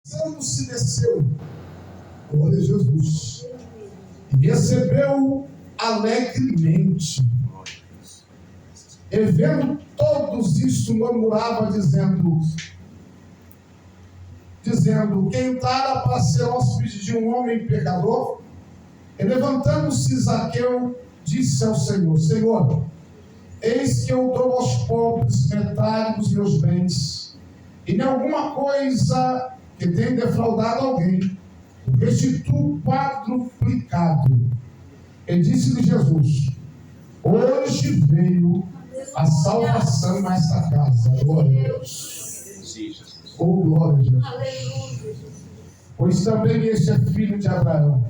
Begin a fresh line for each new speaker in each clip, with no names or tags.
Se desceu, glória a Jesus, e recebeu alegremente. E vendo todos isso, murmurava, dizendo: quem entrara para ser hóspede de um homem pecador? E levantando-se Zaqueu, disse ao Senhor: Senhor, eis que eu dou aos pobres metade dos meus bens, e em alguma coisa que tem defraudado alguém, restituo quadruplicado. E disse-lhe Jesus: hoje veio a salvação nesta casa. Glória a Deus. Oh, glória a Jesus. Pois também este é filho de Abraão,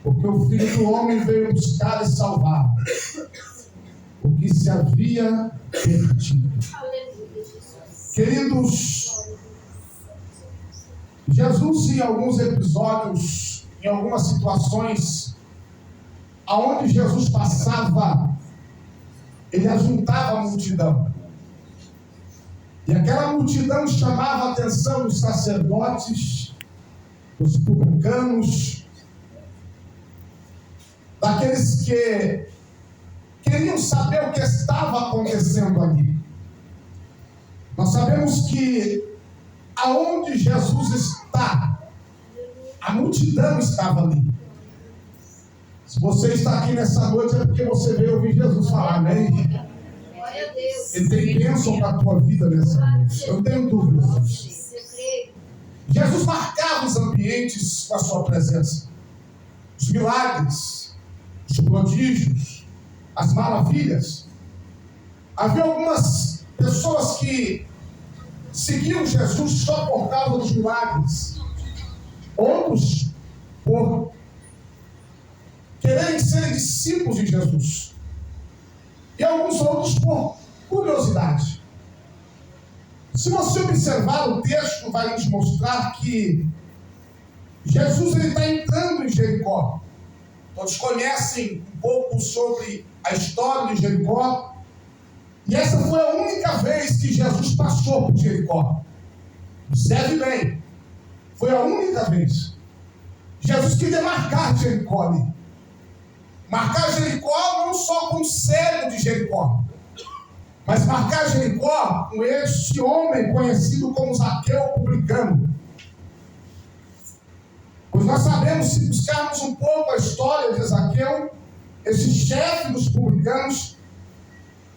porque o Filho do Homem veio buscar e salvar o que se havia perdido. Queridos, Jesus, em alguns episódios, em algumas situações, aonde Jesus passava, ele ajuntava a multidão. E aquela multidão chamava a atenção dos sacerdotes, dos publicanos, daqueles que queriam saber o que estava acontecendo ali. Nós sabemos que aonde Jesus está, a multidão estava ali. Se você está aqui nessa noite é porque você veio ouvir Jesus falar, amém?
Glória a Deus.
Ele tem bênção para a tua vida nessa noite. Eu não tenho dúvidas. Jesus marcava os ambientes com a sua presença. Os milagres, os prodígios, as maravilhas. Havia algumas pessoas que seguiam Jesus só por causa dos milagres. Outros por quererem serem discípulos de Jesus. E alguns outros por curiosidade. Se você observar o texto, vai nos mostrar que Jesus está entrando em Jericó. Todos conhecem um pouco sobre a história de Jericó. E essa foi a única vez que Jesus passou por Jericó. Observe bem. Foi a única vez. Jesus queria marcar Jericó ali. Marcar Jericó não só com o cego de Jericó, mas marcar Jericó com este homem conhecido como Zaqueu publicano. Pois nós sabemos, se buscarmos um pouco a história de Zaqueu, esse chefe dos publicanos,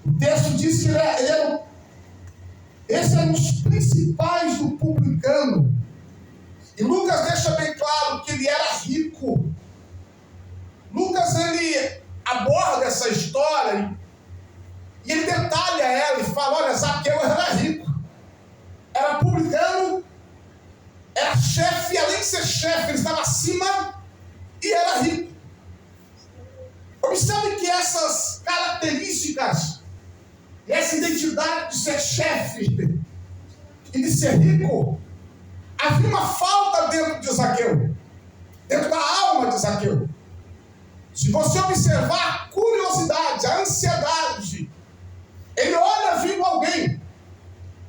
o texto diz que esse era um dos principais do publicano. E Lucas deixa bem claro que ele era rico. Lucas, ele aborda essa história e ele detalha ela e fala: olha, Zaqueu era rico, era publicano, era chefe, e além de ser chefe, ele estava acima e era rico. Observe que essas características, essa identidade de ser chefe e de ser rico, havia uma falta dentro de Zaqueu, dentro da alma de Zaqueu. Se você observar a curiosidade, a ansiedade, ele olha vindo alguém,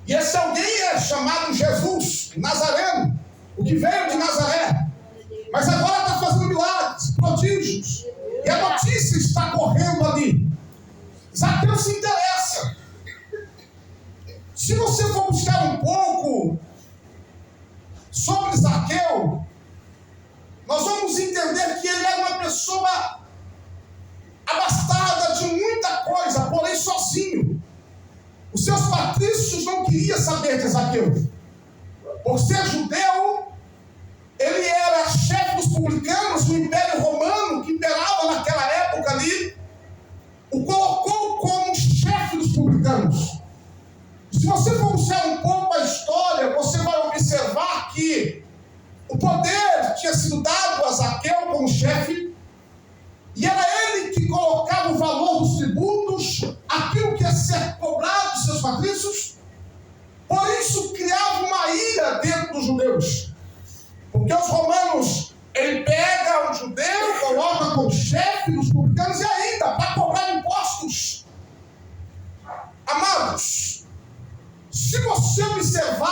e esse alguém é chamado Jesus, Nazareno, o que veio de Nazaré, mas agora está fazendo milagres, prodígios, e a notícia está correndo ali. Zaqueu se interessa. Se você for buscar um pouco sobre Zaqueu, nós vamos entender que ele era uma pessoa abastada de muita coisa, porém sozinho. Os seus patrícios não queriam saber de Zaqueu. Por ser judeu, ele era chefe dos publicanos do Império Romano, que imperava naquela época ali, o colocou como chefe dos publicanos. Se você for buscar um pouco a história, você vai observar que o poder tinha sido dado a Zaqueu como chefe, e era ele que colocava o valor dos tributos, aquilo que ia ser cobrado dos seus patrícios. Por isso criava uma ira dentro dos judeus, porque os romanos, ele pega um judeu, coloca como chefe dos publicanos, e